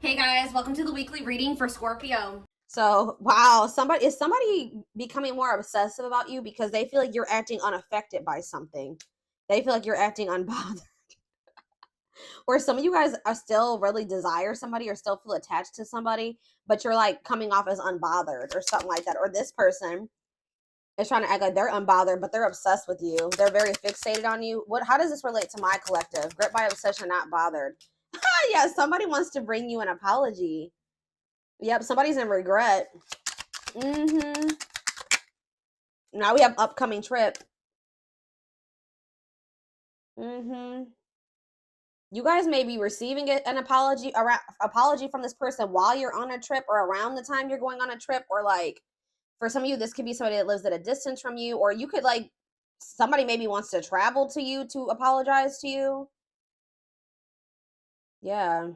Hey guys, welcome to the weekly reading for Scorpio. So, wow, somebody becoming more obsessive about you because they feel like you're acting unaffected by something. They feel like you're acting unbothered. Or some of you guys are still really desire somebody or still feel attached to somebody, but you're like coming off as unbothered or something like that. Or this person is trying to act like they're unbothered, but they're obsessed with you. They're very fixated on you. How does this relate to my collective? Gripped by obsession, not bothered. Yeah, somebody wants to bring you an apology. Yep, somebody's in regret. Mm-hmm. Now we have upcoming trip. Mm-hmm. You guys may be receiving an apology from this person while you're on a trip or around the time you're going on a trip, or like for some of you, this could be somebody that lives at a distance from you, or you could like somebody maybe wants to travel to you to apologize to you. Yeah.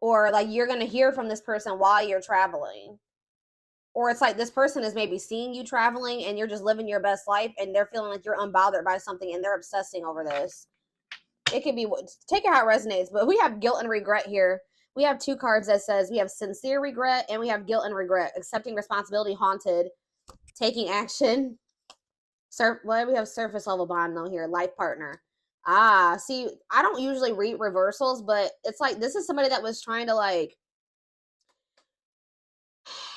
Or like you're gonna hear from this person while you're traveling. Or it's like this person is maybe seeing you traveling and you're just living your best life and they're feeling like you're unbothered by something and they're obsessing over this. It could be, take it how it resonates, but we have guilt and regret here. We have two cards that says we have sincere regret and we have guilt and regret, accepting responsibility, haunted, taking action. Well, we have surface level bond though here, life partner. See, I don't usually read reversals, but it's like this is somebody that was trying to like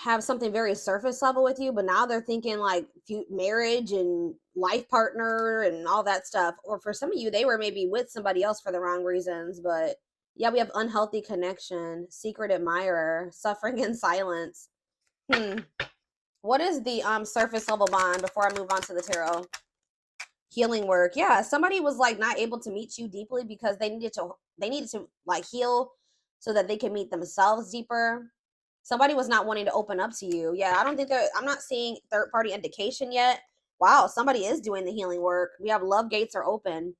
have something very surface level with you, but now they're thinking like marriage and life partner and all that stuff. Or for some of you, they were maybe with somebody else for the wrong reasons. But yeah, we have unhealthy connection, secret admirer, suffering in silence. What is the surface level bond before I move on to the tarot? Healing work. Yeah, somebody was like not able to meet you deeply because they needed to like heal so that they can meet themselves deeper. Somebody was not wanting to open up to you. Yeah, I don't think that, I'm not seeing third party indication yet. Wow, somebody is doing the healing work. We have love gates are open.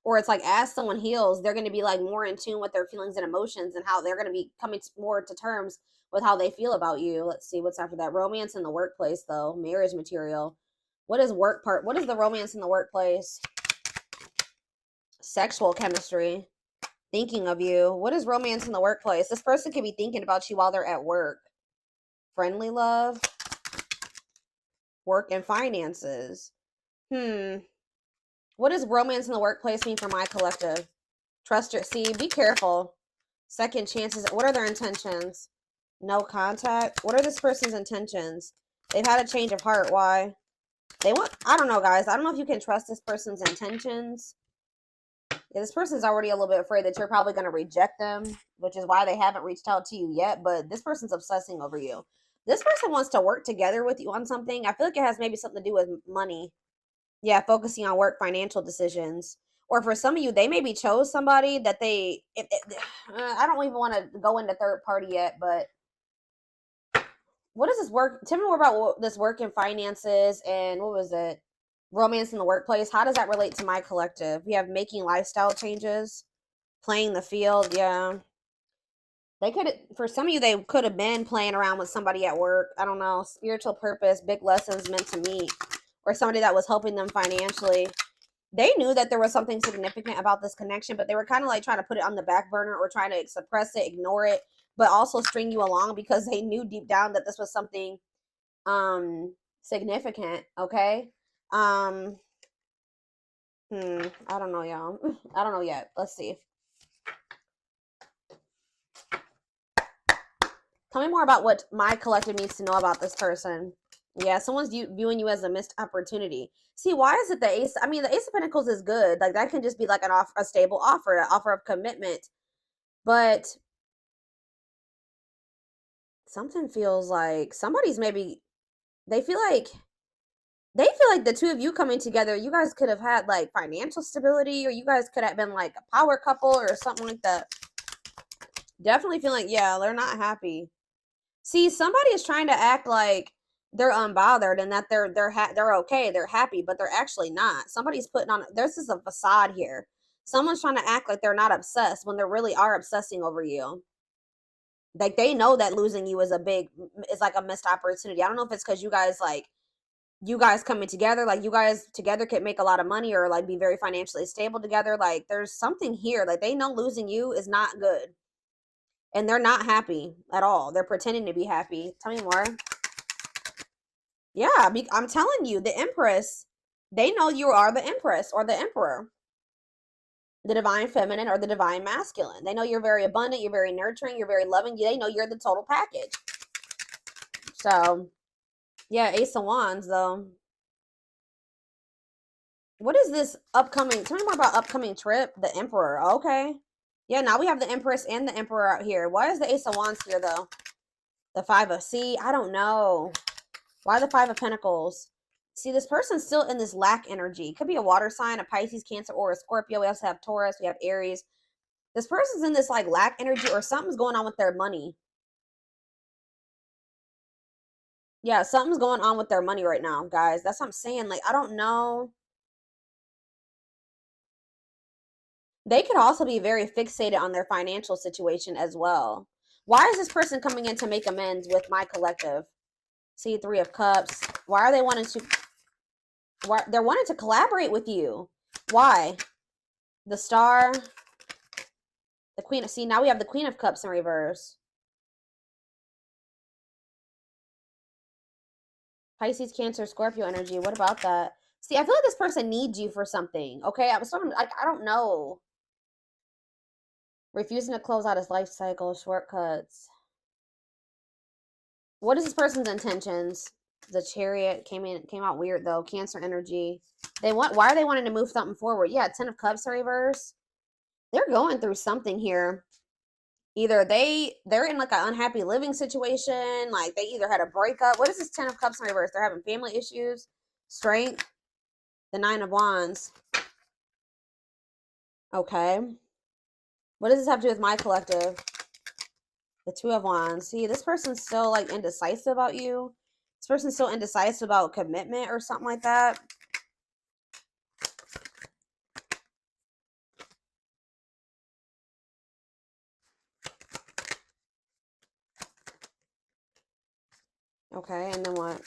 Or it's like as someone heals, they're going to be like more in tune with their feelings and emotions and how they're going to be coming more to terms with how they feel about you. Let's see what's after that. Romance in the workplace though, marriage material. What is what is the romance in the workplace? Sexual chemistry. Thinking of you. What is romance in the workplace? This person could be thinking about you while they're at work. Friendly love, work and finances. What does romance in the workplace mean for my collective? Trust your, see, be careful. Second chances. What are their intentions? No contact. What are this person's intentions? They've had a change of heart. Why? They want, I don't know, guys. I don't know if you can trust this person's intentions. Yeah, this person's already a little bit afraid that you're probably going to reject them, which is why they haven't reached out to you yet. But this person's obsessing over you. This person wants to work together with you on something. I feel like it has maybe something to do with money. Yeah, focusing on work, financial decisions. Or for some of you, they maybe chose somebody that I don't even want to go into third party yet, but what is this work? Tell me more about this work and finances and what was it? Romance in the workplace. How does that relate to my collective? We have making lifestyle changes, playing the field. Yeah. They could, for some of you, they could have been playing around with somebody at work. I don't know. Spiritual purpose, big lessons meant to meet, or somebody that was helping them financially. They knew that there was something significant about this connection, but they were kind of like trying to put it on the back burner or trying to suppress it, ignore it, but also string you along because they knew deep down that this was something significant. Okay. Um, I don't know, y'all. I don't know yet. Let's see. Tell me more about what my collective needs to know about this person. Yeah, someone's viewing you as a missed opportunity. See, why is it the ace? I mean, the ace of pentacles is good. Like that can just be like a stable offer, an offer of commitment. But something feels like somebody's maybe they feel like they feel like the two of you coming together, you guys could have had like financial stability, or you guys could have been like a power couple or something like that. Definitely feel like, yeah, they're not happy. See, somebody is trying to act like they're unbothered and that they're okay, they're happy, but they're actually not. Somebody's putting on, this is a facade here. Someone's trying to act like they're not obsessed when they really are obsessing over you. Like they know that losing you is like a missed opportunity. I don't know if it's because you guys coming together, like you guys together could make a lot of money or like be very financially stable together. Like there's something here. Like they know losing you is not good. And they're not happy at all. They're pretending to be happy. Tell me more. Yeah, I'm telling you, the Empress, they know you are the Empress or the Emperor, the divine feminine or the divine masculine. They know you're very abundant, you're very nurturing, you're very loving. They know you're the total package. So, yeah, Ace of Wands, though. What is this upcoming? Tell me more about upcoming trip. The Emperor. Okay. Yeah, now we have the Empress and the Emperor out here. Why is the Ace of Wands here, though? The Five of... See, I don't know. Why the Five of Pentacles? See, this person's still in this lack energy. Could be a water sign, a Pisces, Cancer, or a Scorpio. We also have Taurus. We have Aries. This person's in this, like, lack energy, or something's going on with their money. Yeah, something's going on with their money right now, guys. That's what I'm saying. Like, I don't know. They could also be very fixated on their financial situation as well. Why is this person coming in to make amends with my collective? See, Three of Cups. Why are they wanting to... Why, they're wanting to collaborate with you. Why? The Star. The Queen of... See, now we have the Queen of Cups in reverse. Pisces, Cancer, Scorpio energy. What about that? See, I feel like this person needs you for something. Okay? I don't know. Refusing to close out his life cycle. Shortcuts. What is this person's intentions? The Chariot came out weird though. Cancer energy. Why are they wanting to move something forward? Yeah, Ten of Cups in reverse. They're going through something here. Either they're in like an unhappy living situation, like they either had a breakup. What is this Ten of Cups in reverse? They're having family issues. Strength. The Nine of Wands. Okay. What does this have to do with my collective? The Two of Wands. See, this person's still like indecisive about you. This person's still indecisive about commitment or something like that. Okay, and then what?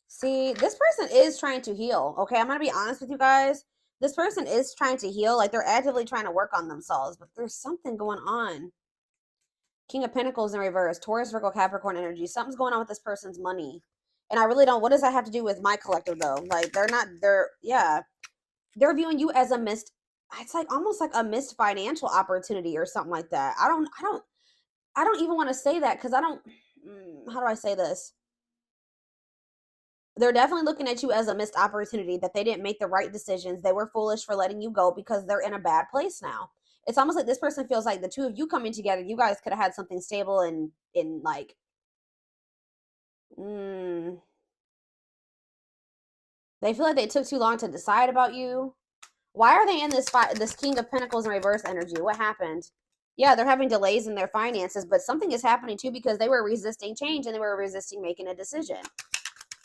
See, this person is trying to heal. Okay, I'm going to be honest with you guys. This person is trying to heal. Like, they're actively trying to work on themselves. But there's something going on. King of Pentacles in reverse. Taurus, Virgo, Capricorn energy. Something's going on with this person's money. And I really don't... What does that have to do with my collective, though? Like, yeah. They're viewing you as a missed... It's like almost like a missed financial opportunity or something like that. I don't even want to say that because I don't... How do I say this? They're definitely looking at you as a missed opportunity, that they didn't make the right decisions. They were foolish for letting you go because they're in a bad place now. It's almost like this person feels like the two of you coming together, you guys could have had something stable and in like... They feel like they took too long to decide about you. Why are they in this King of Pentacles in reverse energy? What happened? Yeah, they're having delays in their finances, but something is happening too because they were resisting change and they were resisting making a decision.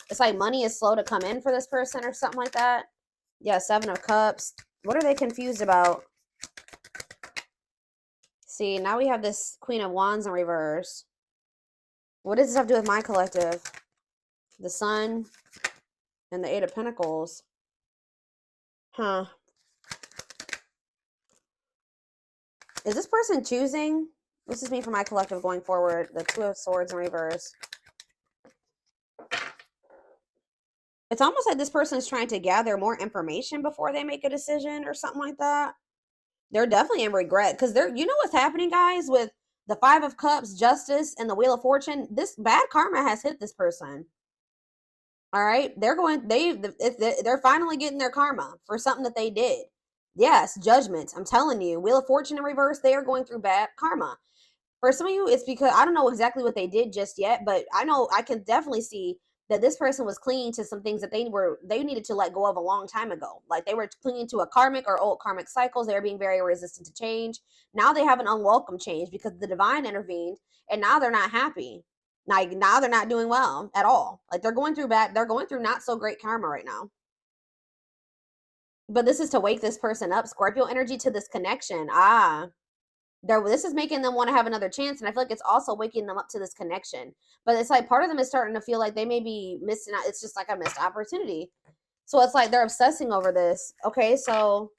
It's like money is slow to come in for this person or something like that. Yeah, Seven of Cups. What are they confused about? See, now we have this Queen of Wands in reverse. What does this have to do with my collective? The Sun and the Eight of Pentacles. Huh. Is this person choosing? This is me for my collective going forward. The Two of Swords in reverse. It's almost like this person is trying to gather more information before they make a decision or something like that. They're definitely in regret because you know what's happening, guys, with the Five of Cups, Justice, and the Wheel of Fortune. This bad karma has hit this person. All right, they're finally getting their karma for something that they did. Yes, judgment. I'm telling you, Wheel of Fortune in reverse. They are going through bad karma. For some of you, it's because I don't know exactly what they did just yet, but I know I can definitely see that this person was clinging to some things that they needed to let go of a long time ago. Like they were clinging to a karmic or old karmic cycles. They were being very resistant to change. Now they have an unwelcome change because the divine intervened, and now they're not happy. Now they're not doing well at all. Like they're going through not so great karma right now. But this is to wake this person up, Scorpio energy, to this connection. This is making them want to have another chance, and I feel like it's also waking them up to this connection. But it's like part of them is starting to feel like they may be missing out. It's just like a missed opportunity. So it's like they're obsessing over this. Okay, so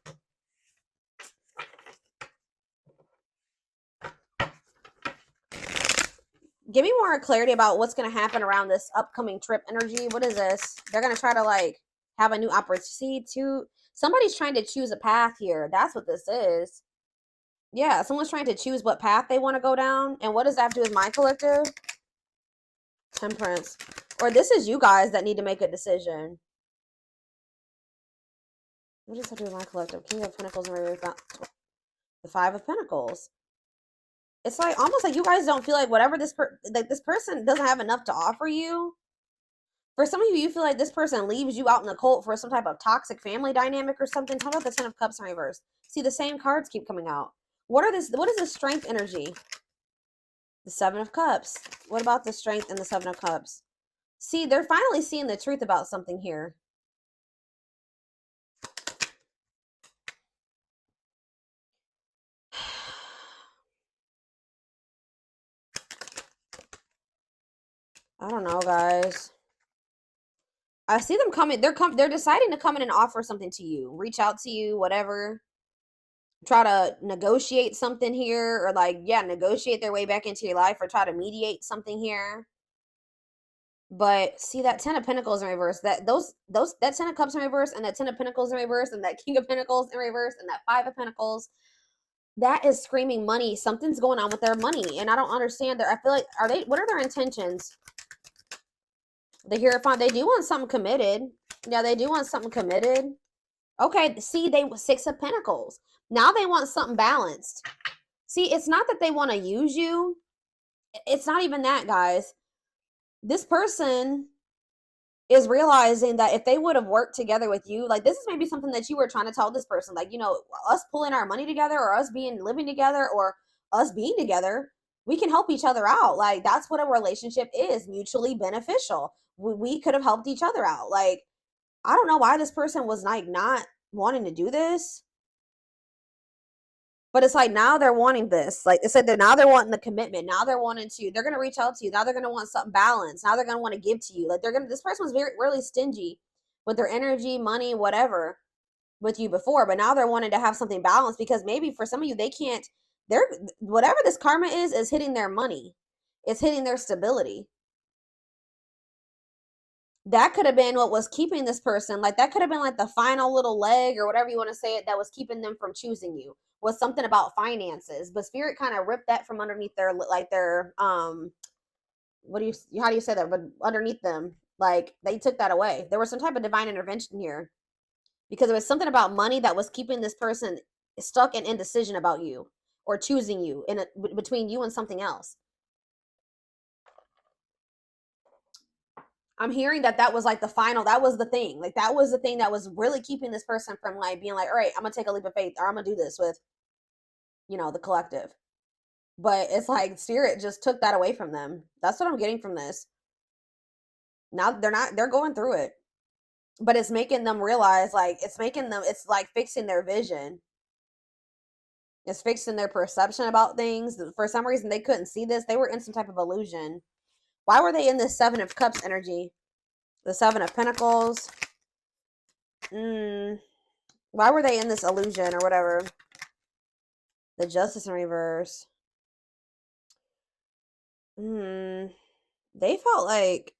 Give me more clarity about what's going to happen around this upcoming trip energy. What is this? They're going to try to like have a new opportunity to, somebody's trying to choose a path here. That's what this is. Yeah, someone's trying to choose what path they want to go down. And what does that have to do with my collective? Temperance. Or this is you guys that need to make a decision. What does that do with my collective? King of Pentacles and the Five of Pentacles. It's like almost like you guys don't feel like whatever this this person doesn't have enough to offer you. For some of you, you feel like this person leaves you out in the cold for some type of toxic family dynamic or something. Talk about the Ten of Cups in reverse. See, the same cards keep coming out. What is this strength energy? The Seven of Cups. What about the strength and the Seven of Cups? See, they're finally seeing the truth about something here. I don't know, guys. I see them coming. They're deciding to come in and offer something to you. Reach out to you, whatever. Try to negotiate something here, or like, yeah, negotiate their way back into your life, or try to mediate something here. But see that Ten of Pentacles in reverse, that Ten of Cups in reverse, and that Ten of Pentacles in reverse, and that King of Pentacles in reverse, and that Five of Pentacles, that is screaming money. Something's going on with their money, and I don't understand. I feel like, what are their intentions? The Hierophant, they do want something committed. Yeah, they do want something committed. Okay, see, Six of Pentacles. Now they want something balanced. See, it's not that they want to use you. It's not even that, guys. This person is realizing that if they would have worked together with you, like this is maybe something that you were trying to tell this person, like, you know, us pulling our money together, or us living together, or us being together, we can help each other out. Like that's what a relationship is, mutually beneficial. We could have helped each other out. Like, I don't know why this person was like not wanting to do this. But it's like now they're wanting this. Like it said that now they're wanting the commitment. Now they're wanting to, they're gonna reach out to you. Now they're gonna want something balanced. Now they're gonna want to give to you. Like this person was really stingy with their energy, money, whatever with you before. But now they're wanting to have something balanced, because maybe for some of you, whatever this karma is hitting their money. It's hitting their stability. That could have been what was keeping this person, like that could have been like the final little leg, or whatever you want to say it, that was keeping them from choosing you, was something about finances. But spirit kind of ripped that from underneath their, like their how do you say that, but underneath them, like they took that away. There was some type of divine intervention here, because it was something about money that was keeping this person stuck in indecision about you, or choosing you between you and something else. I'm hearing that was like the final, that was the thing. Like that was the thing that was really keeping this person from like being like, all right, I'm gonna take a leap of faith, or I'm gonna do this with, you know, the collective. But it's like spirit just took that away from them. That's what I'm getting from this. Now they're going through it. But it's making them realize, like it's like fixing their vision. It's fixing their perception about things. For some reason they couldn't see this. They were in some type of illusion. Why were they in this Seven of Cups energy? The Seven of Pentacles. Why were they in this illusion or whatever? The Justice in reverse. They felt like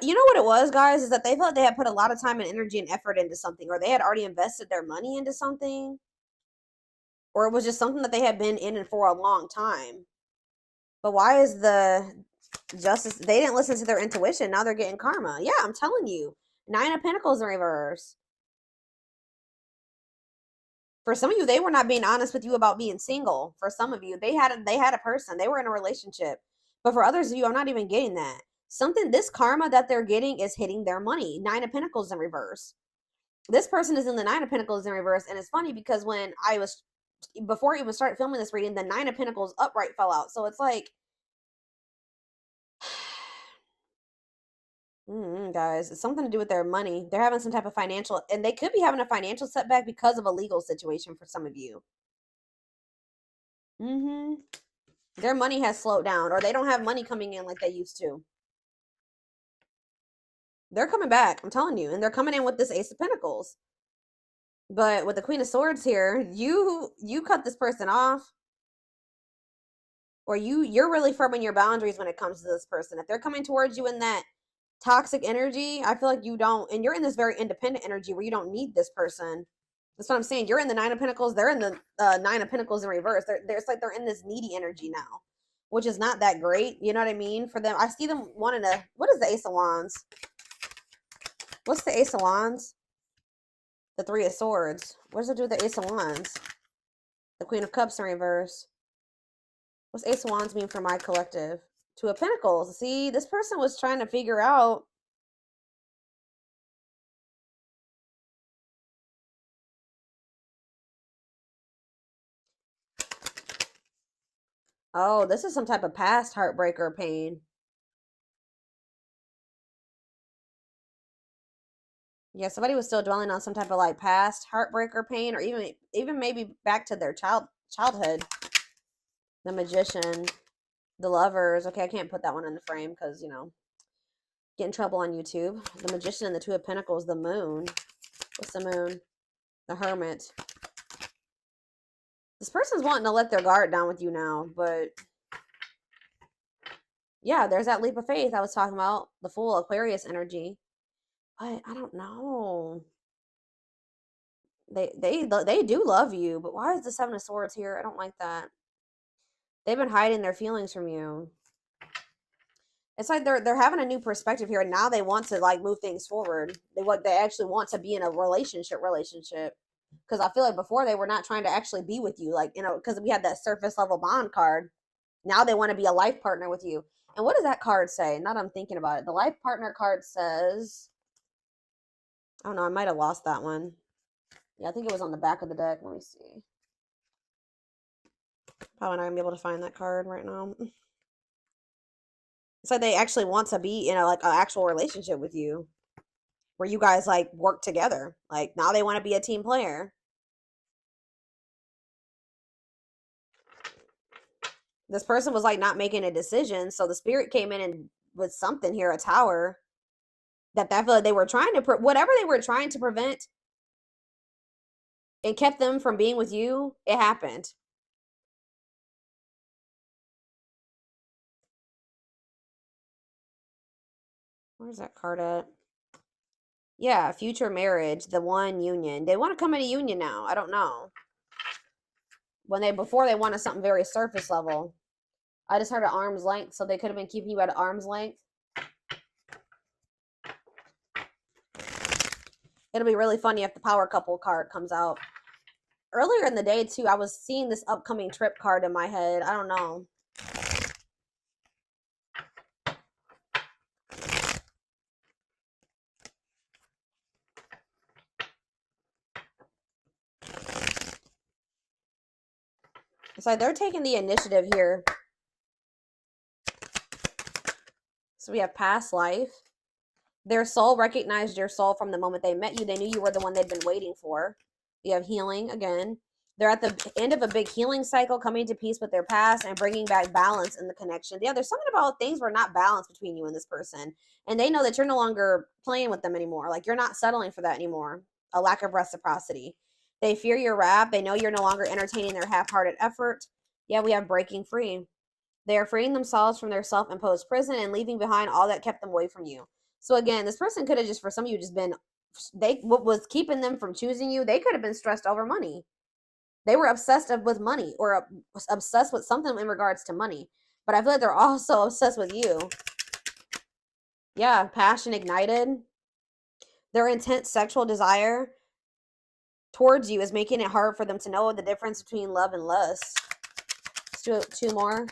you know what it was, guys, is that they felt they had put a lot of time and energy and effort into something, or they had already invested their money into something, or it was just something that they had been in for a long time. But why is the Justice? They didn't listen to their intuition. Now they're getting karma. Yeah, I'm telling you. Nine of Pentacles in reverse. For some of you, they were not being honest with you about being single. For some of you, they had a person. They were in a relationship. But for others of you, I'm not even getting that. This karma that they're getting is hitting their money. Nine of Pentacles in reverse. This person is in the Nine of Pentacles in reverse. And it's funny because before I even started filming this reading, the Nine of Pentacles upright fell out. So it's like, guys, it's something to do with their money. They're having some type of financial, and they could be having a financial setback because of a legal situation for some of you. Their money has slowed down, or they don't have money coming in like they used to. They're coming back, I'm telling you, and they're coming in with this Ace of Pentacles. But with the Queen of Swords here, you cut this person off. or you're really firm in your boundaries when it comes to this person. If they're coming towards you in that toxic energy, I feel like you don't, and you're in this very independent energy where you don't need this person. That's what I'm saying. You're in the Nine of Pentacles. They're in the Nine of Pentacles in reverse. It's like they're in this needy energy now, which is not that great. You know what I mean? For them, I see them wanting to. What is the Ace of Wands? What's the Ace of Wands? The Three of Swords. What does it do with the Ace of Wands? The Queen of Cups in reverse. What's Ace of Wands mean for my collective? Two of Pentacles. See, this person was trying to figure out. Oh, this is some type of past heartbreak or pain. Yeah, somebody was still dwelling on some type of like past heartbreak or pain, or even maybe back to their childhood. The Magician, the Lovers. Okay, I can't put that one in the frame because, you know, get in trouble on YouTube. The Magician and the Two of Pentacles, the Moon. What's the Moon? The Hermit. This person's wanting to let their guard down with you now, but yeah, there's that leap of faith I was talking about. The Fool, Aquarius energy. But I don't know. They do love you, but why is the Seven of Swords here? I don't like that. They've been hiding their feelings from you. It's like they're having a new perspective here, and now they want to like move things forward. They actually want to be in a relationship. Because I feel like before they were not trying to actually be with you, like, you know, because we had that surface level bond card. Now they want to be a life partner with you. And what does that card say? Now that I'm thinking about it, the life partner card says, I don't know, I might have lost that one. Yeah, I think it was on the back of the deck. Let me see. Probably not gonna be able to find that card right now. So they actually want to be in a like an actual relationship with you, where you guys like work together. Like now they want to be a team player. This person was like not making a decision, so the spirit came in and with something here, a Tower, that I feel like they were trying to whatever they were trying to prevent and kept them from being with you. It happened. Where's that card at? Yeah, future marriage, the one union. They want to come in a union now. I don't know. Before they wanted something very surface level. I just heard at arm's length, so they could have been keeping you at arm's length. It'll be really funny if the power couple card comes out. Earlier in the day, too, I was seeing this upcoming trip card in my head. I don't know. It's like they're taking the initiative here. So we have past life. Their soul recognized your soul from the moment they met you. They knew you were the one they'd been waiting for. You have healing again. They're at the end of a big healing cycle, coming to peace with their past and bringing back balance in the connection. Yeah, there's something about things were not balanced between you and this person. And they know that you're no longer playing with them anymore. Like you're not settling for that anymore. A lack of reciprocity. They fear your wrath. They know you're no longer entertaining their half-hearted effort. Yeah, we have breaking free. They are freeing themselves from their self-imposed prison and leaving behind all that kept them away from you. So again, this person could have just, for some of you, just been, what was keeping them from choosing you, they could have been stressed over money. They were obsessed with money or obsessed with something in regards to money. But I feel like they're also obsessed with you. Yeah, passion ignited. Their intense sexual desire towards you is making it hard for them to know the difference between love and lust. Let's do two more.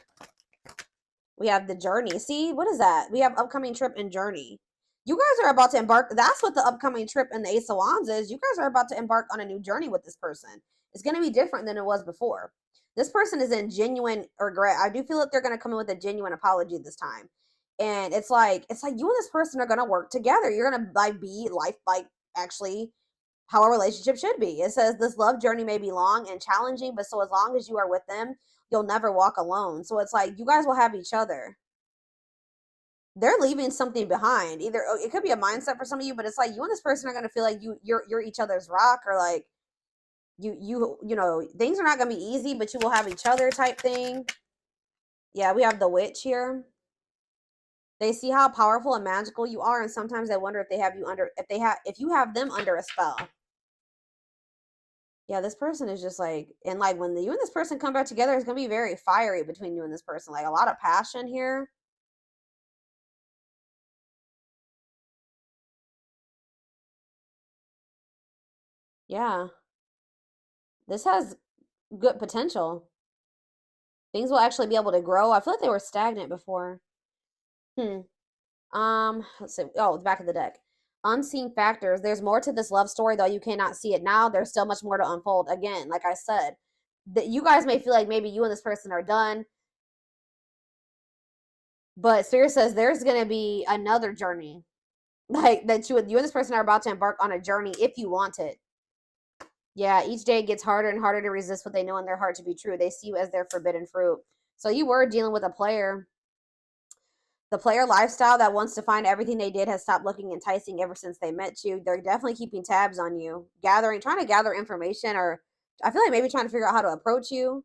We have the journey. See, what is that? We have upcoming trip and journey. You guys are about to embark. That's what the upcoming trip and the Ace of Wands is. You guys are about to embark on a new journey with this person. It's going to be different than it was before. This person is in genuine regret. I do feel that they're going to come in with a genuine apology this time. And it's like you and this person are going to work together. You're going to like be actually how a relationship should be. It says this love journey may be long and challenging, but so as long as you are with them, you'll never walk alone. So it's like you guys will have each other. They're leaving something behind. Either it could be a mindset for some of you, but it's like you and this person are going to feel like you're each other's rock, or like you know, things are not going to be easy, but you will have each other type thing. Yeah, we have the witch here. They see how powerful and magical you are, and sometimes they wonder if they have you under, if you have them under a spell. Yeah, this person is just like, and like when you and this person come back together, it's gonna be very fiery between you and this person. Like a lot of passion here. Yeah, this has good potential. Things will actually be able to grow. I feel like they were stagnant before. Hmm. Let's see. Oh, the back of the deck. Unseen factors. There's more to this love story, though you cannot see it now. There's still much more to unfold. Again, like I said, that you guys may feel like maybe you and this person are done, but Spirit says there's gonna be another journey. Like that you and this person are about to embark on a journey if you want it. Yeah, each day it gets harder and harder to resist what they know in their heart to be true. They see you as their forbidden fruit. So you were dealing with a player. The player lifestyle that wants to find everything they did has stopped looking enticing ever since they met you. They're definitely keeping tabs on you, trying to gather information, or I feel like maybe trying to figure out how to approach you.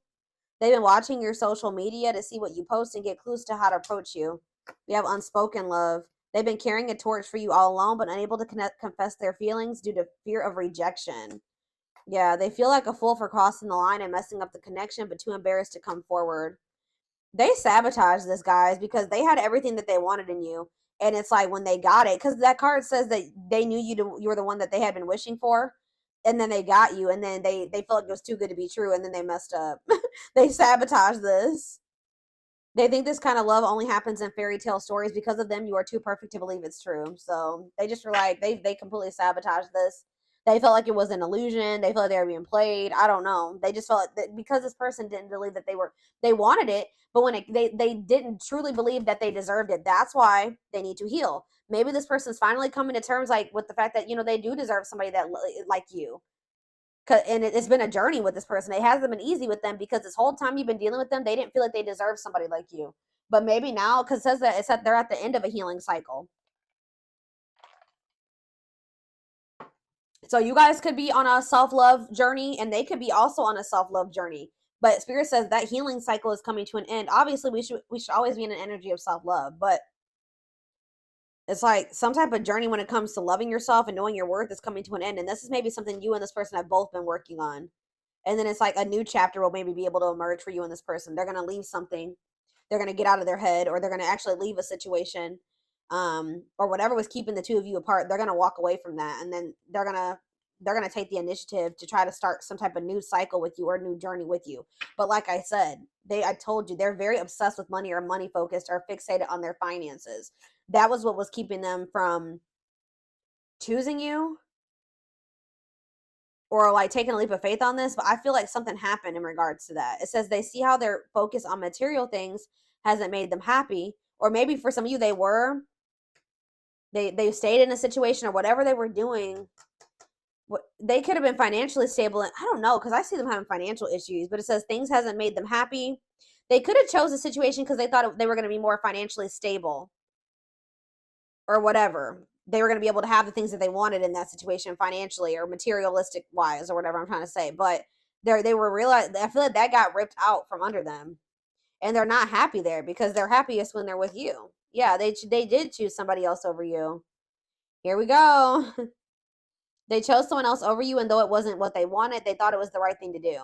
They've been watching your social media to see what you post and get clues to how to approach you. We have unspoken love. They've been carrying a torch for you all along, but unable to confess their feelings due to fear of rejection. Yeah, they feel like a fool for crossing the line and messing up the connection, but too embarrassed to come forward. They sabotaged this, guys, because they had everything that they wanted in you. And it's like when they got it, because that card says that they knew you were the one that they had been wishing for. And then they got you, and then they felt like it was too good to be true, and then they messed up. They sabotaged this. They think this kind of love only happens in fairy tale stories. Because of them, you are too perfect to believe it's true. So they just were like, they completely sabotaged this. They felt like it was an illusion. They felt like they were being played. I don't know. They just felt that because this person didn't believe that they wanted it, but when they didn't truly believe that they deserved it. That's why they need to heal. Maybe this person's finally coming to terms like with the fact that they do deserve somebody that like you. And it's been a journey with this person. It hasn't been easy with them because this whole time you've been dealing with them, they didn't feel like they deserve somebody like you. But maybe now, because it says that they're at the end of a healing cycle. So you guys could be on a self-love journey, and they could be also on a self-love journey. But Spirit says that healing cycle is coming to an end. Obviously, we should always be in an energy of self-love, but it's like some type of journey when it comes to loving yourself and knowing your worth is coming to an end. And this is maybe something you and this person have both been working on. And then it's like a new chapter will maybe be able to emerge for you and this person. They're going to leave something. They're going to get out of their head, or they're going to actually leave a situation, or whatever was keeping the two of you apart. They're going to walk away from that. And then they're going to take the initiative to try to start some type of new cycle with you or a new journey with you. But like I said, I told you, they're very obsessed with money or money focused or fixated on their finances. That was what was keeping them from choosing you or like taking a leap of faith on this. But I feel like something happened in regards to that. It says they see how their focus on material things hasn't made them happy, or maybe for some of you they stayed in a situation or whatever they were doing. They could have been financially stable, and I don't know, because I see them having financial issues, but it says things hasn't made them happy. They could have chose a situation because they thought they were going to be more financially stable or whatever. They were going to be able to have the things that they wanted in that situation financially or materialistic wise or whatever I'm trying to say. But they were realized. I feel like that got ripped out from under them, and they're not happy there because they're happiest when they're with you. Yeah, they did choose somebody else over you. Here we go. They chose someone else over you, and though it wasn't what they wanted, they thought it was the right thing to do.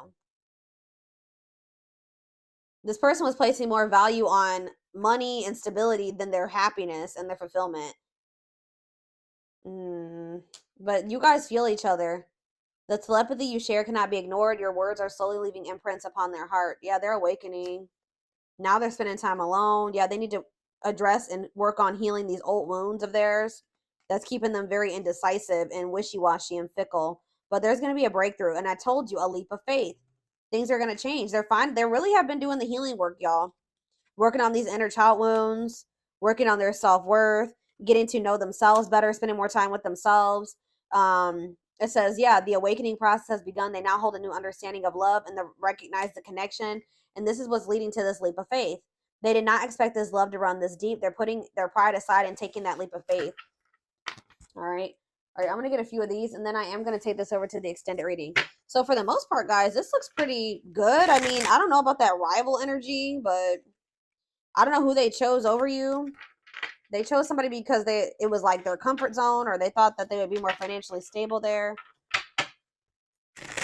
This person was placing more value on money and stability than their happiness and their fulfillment. But you guys feel each other. The telepathy you share cannot be ignored. Your words are slowly leaving imprints upon their heart. Yeah, they're awakening. Now they're spending time alone. Yeah, they need to address and work on healing these old wounds of theirs that's keeping them very indecisive and wishy-washy and fickle. But there's going to be a breakthrough. And I told you, a leap of faith. Things are going to change. They're fine. They really have been doing the healing work, y'all. Working on these inner child wounds, working on their self-worth, getting to know themselves better, spending more time with themselves. It says, yeah, the awakening process has begun. They now hold a new understanding of love and recognize the connection. And this is what's leading to this leap of faith. They did not expect this love to run this deep. They're putting their pride aside and taking that leap of faith. All right. All right, I'm going to get a few of these, and then I am going to take this over to the extended reading. So for the most part, guys, this looks pretty good. I mean, I don't know about that rival energy, but I don't know who they chose over you. They chose somebody because it was like their comfort zone, or they thought that they would be more financially stable there.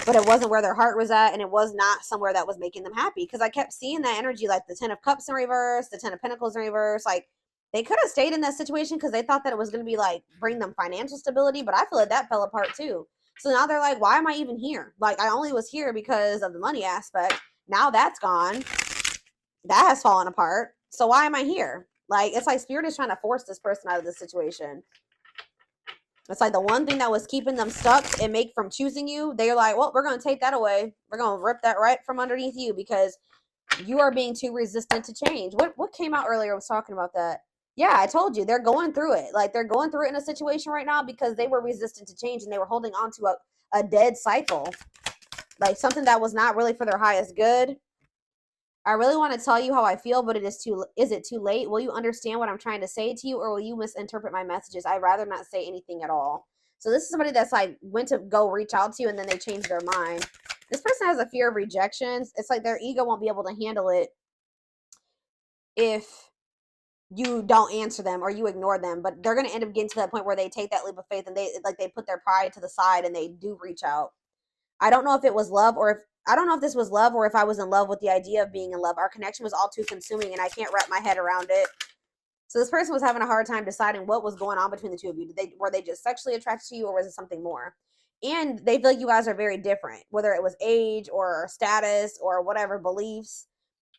But it wasn't where their heart was at, and it was not somewhere that was making them happy. Because I kept seeing that energy, like the 10 of Cups in reverse, the 10 of Pentacles in reverse. Like, they could have stayed in that situation because they thought that it was going to be like bring them financial stability, but I feel like that fell apart too. So now they're like, why am I even here? Like, I only was here because of the money aspect. Now that's gone. That has fallen apart. So why am I here? Like, it's like Spirit is trying to force this person out of this situation. It's like the one thing that was keeping them stuck and make from choosing you, they're like, well, we're going to take that away. We're going to rip that right from underneath you because you are being too resistant to change. What came out earlier was talking about that. Yeah, I told you, they're going through it. Like, they're going through it in a situation right now because they were resistant to change and they were holding on to a dead cycle. Like, something that was not really for their highest good. I really want to tell you how I feel, but is it too late? Will you understand what I'm trying to say to you, or will you misinterpret my messages? I'd rather not say anything at all. So this is somebody that's like went to go reach out to you and then they changed their mind. This person has a fear of rejections. It's like their ego won't be able to handle it if you don't answer them or you ignore them, but they're going to end up getting to that point where they take that leap of faith and they put their pride to the side and they do reach out. I don't know if it was love I don't know if this was love or if I was in love with the idea of being in love. Our connection was all too consuming and I can't wrap my head around it. So this person was having a hard time deciding what was going on between the two of you. Were they just sexually attracted to you, or was it something more? And they feel like you guys are very different, whether it was age or status or whatever, beliefs,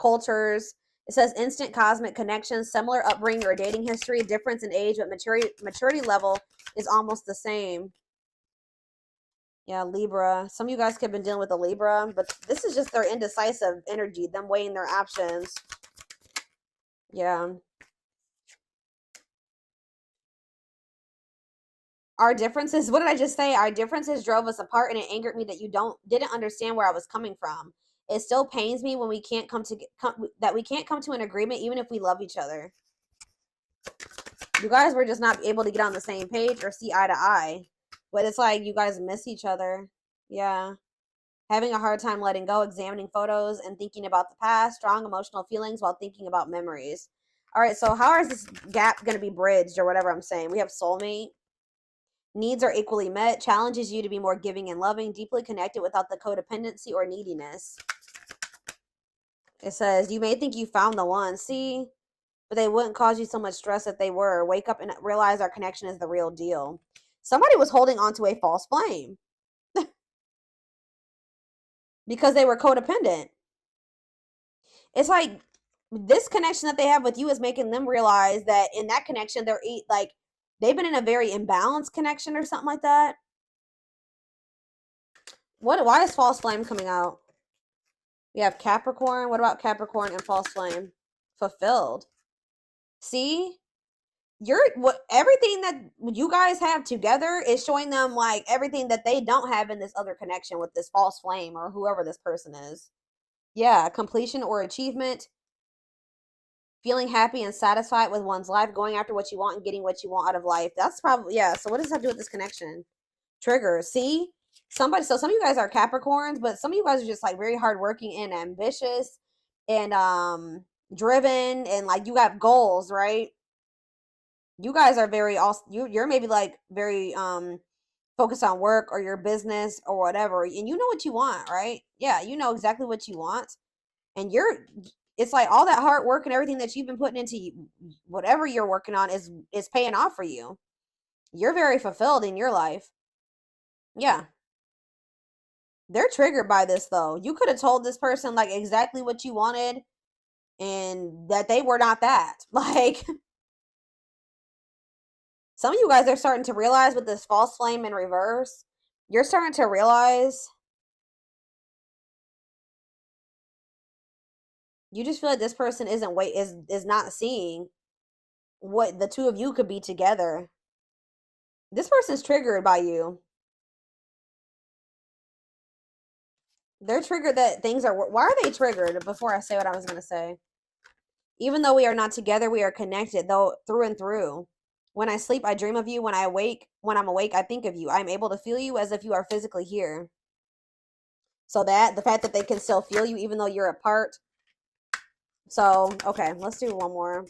cultures. It says instant cosmic connections, similar upbringing or dating history, difference in age, but maturity level is almost the same. Yeah, Libra. Some of you guys could have been dealing with a Libra, but this is just their indecisive energy, them weighing their options. Yeah. Our differences, what did I just say? Our differences drove us apart, and it angered me that you didn't understand where I was coming from. It still pains me when we can't come to an agreement, even if we love each other. You guys were just not able to get on the same page or see eye to eye. But it's like you guys miss each other. Yeah. Having a hard time letting go, examining photos and thinking about the past, strong emotional feelings while thinking about memories. All right, so how is this gap going to be bridged, or whatever I'm saying? We have soulmate. Needs are equally met, challenges you to be more giving and loving, deeply connected without the codependency or neediness. It says, you may think you found the one, see, but they wouldn't cause you so much stress if they were. Wake up and realize our connection is the real deal. Somebody was holding on to a false flame because they were codependent. It's like this connection that they have with you is making them realize that in that connection, they've been in a very imbalanced connection or something like that. Why is false flame coming out? We have Capricorn. What about Capricorn and false flame? Fulfilled. See? Everything that you guys have together is showing them like everything that they don't have in this other connection with this false flame or whoever this person is. Yeah, completion or achievement. Feeling happy and satisfied with one's life, going after what you want and getting what you want out of life. That's probably, yeah. So what does that have to do with this connection? Triggers. See? So some of you guys are Capricorns, but some of you guys are just like very hardworking and ambitious and driven, and like you have goals, right? You guys are very you're maybe like very focused on work or your business or whatever, and you know what you want, right? Yeah, you know exactly what you want, and it's like all that hard work and everything that you've been putting into whatever you're working on is paying off for you. You're very fulfilled in your life. Yeah. They're triggered by this though. You could have told this person like exactly what you wanted and that they were not that. Like, some of you guys are starting to realize with this false flame in reverse, you're starting to realize you just feel like this person is not seeing what the two of you could be together. This person's triggered by you. They're triggered that things are, why are they triggered? Before I say what I was going to say. Even though we are not together, we are connected, though, through and through. When I sleep, I dream of you. When I'm awake, I think of you. I'm able to feel you as if you are physically here. So that the fact that they can still feel you, even though you're apart, So, okay, let's do one more.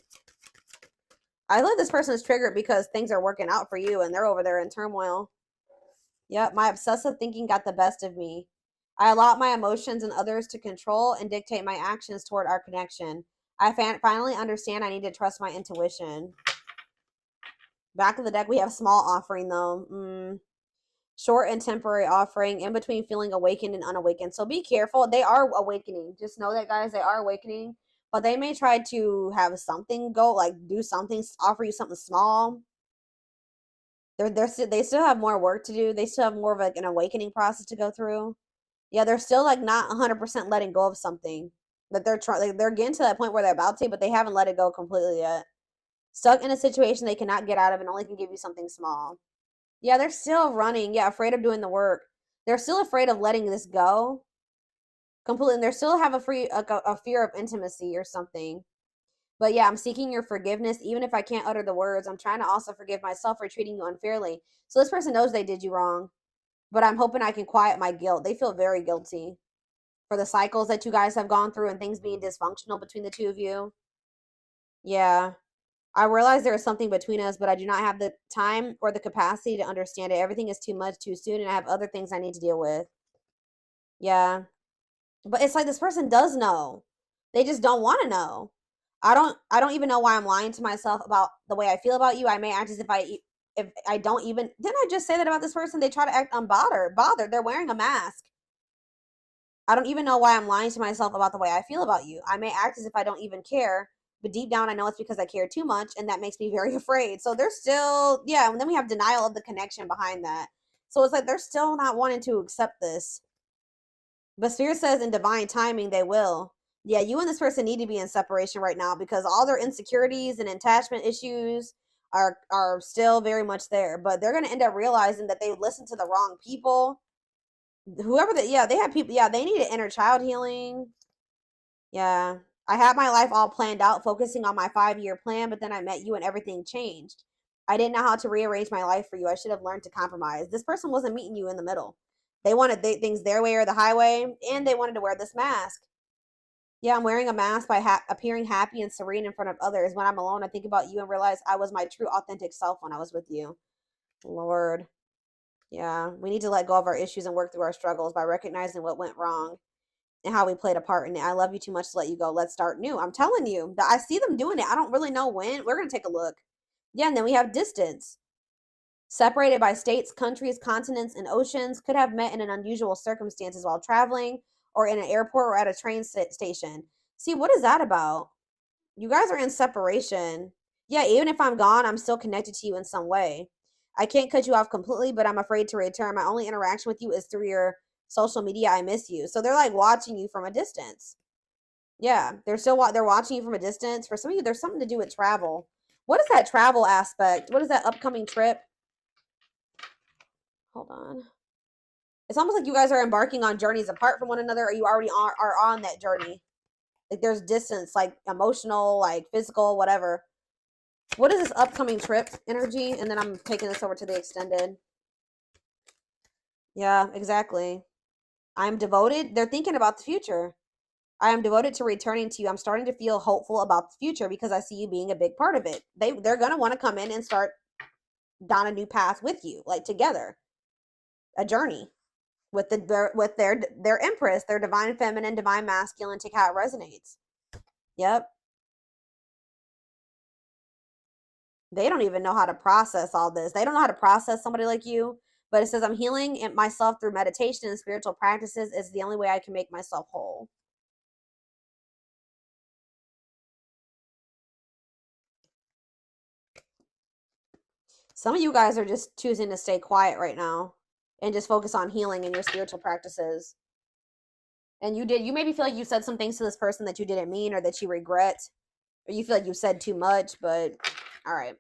I feel like this person is triggered because things are working out for you and they're over there in turmoil. Yep, my obsessive thinking got the best of me. I allowed my emotions and others to control and dictate my actions toward our connection. I finally understand I need to trust my intuition. Back of the deck, we have small offering, though. Short and temporary offering, in between feeling awakened and unawakened. So be careful. They are awakening. Just know that, guys, they are awakening. But they may try to have something go, like do something, offer you something small. They still have more work to do. They still have more of like an awakening process to go through. Yeah, they're still like not 100% letting go of something that they're trying. Like, they're getting to that point where they're about to, but they haven't let it go completely yet. Stuck in a situation they cannot get out of and only can give you something small. Yeah, they're still running. Yeah, afraid of doing the work. They're still afraid of letting this go completely. And they still have a fear of intimacy or something. But yeah, I'm seeking your forgiveness. Even if I can't utter the words, I'm trying to also forgive myself for treating you unfairly. So this person knows they did you wrong. But I'm hoping I can quiet my guilt. They feel very guilty for the cycles that you guys have gone through and things being dysfunctional between the two of you. Yeah. I realize there is something between us, but I do not have the time or the capacity to understand it. Everything is too much too soon, and I have other things I need to deal with. Yeah. But it's like this person does know. They just don't want to know. I don't even know why I'm lying to myself about the way I feel about you. I may act as if I don't even, didn't I just say that about this person? They try to act bothered. They're wearing a mask. I don't even know why I'm lying to myself about the way I feel about you. I may act as if I don't even care, but deep down I know it's because I care too much, and that makes me very afraid. So they're still, yeah, and then we have denial of the connection behind that. So it's like they're still not wanting to accept this. But Spirit says in divine timing they will. Yeah, you and this person need to be in separation right now because all their insecurities and attachment issues are still very much there. But they're gonna end up realizing that they listened to the wrong people. Whoever that, yeah, they have people, yeah, they need an inner child healing. Yeah. I had my life all planned out, focusing on my 5-year plan, but then I met you and everything changed. I didn't know how to rearrange my life for you. I should have learned to compromise. This person wasn't meeting you in the middle. They wanted things their way or the highway, and they wanted to wear this mask. Yeah, I'm wearing a mask by appearing happy and serene in front of others. When I'm alone, I think about you and realize I was my true, authentic self when I was with you. Lord. Yeah, we need to let go of our issues and work through our struggles by recognizing what went wrong and how we played a part in it. I love you too much to let you go. Let's start new. I'm telling you, I see them doing it. I don't really know when. We're going to take a look. Yeah, and then we have distance. Separated by states, countries, continents, and oceans, could have met in an unusual circumstances while traveling or in an airport or at a train station. See, what is that about? You guys are in separation. Yeah, even if I'm gone, I'm still connected to you in some way. I can't cut you off completely, but I'm afraid to return. My only interaction with you is through your social media. I miss you. So they're like watching you from a distance. Yeah, they're watching you from a distance. For some of you, there's something to do with travel. What is that travel aspect? What is that upcoming trip? Hold on. It's almost like you guys are embarking on journeys apart from one another, or you already are on that journey. Like there's distance, like emotional, like physical, whatever. What is this upcoming trip energy? And then I'm taking this over to the extended. Yeah, exactly. I'm devoted. They're thinking about the future. I am devoted to returning to you. I'm starting to feel hopeful about the future because I see you being a big part of it. They're gonna want to come in and start down a new path with you, like together, a journey with their empress, their divine feminine, divine masculine. Take how it resonates. Yep. They don't even know how to process all this. They don't know how to process somebody like you. But it says, I'm healing myself through meditation and spiritual practices. It's the only way I can make myself whole. Some of you guys are just choosing to stay quiet right now and just focus on healing in your spiritual practices. And you maybe feel like you said some things to this person that you didn't mean or that you regret, or you feel like you said too much, but all right.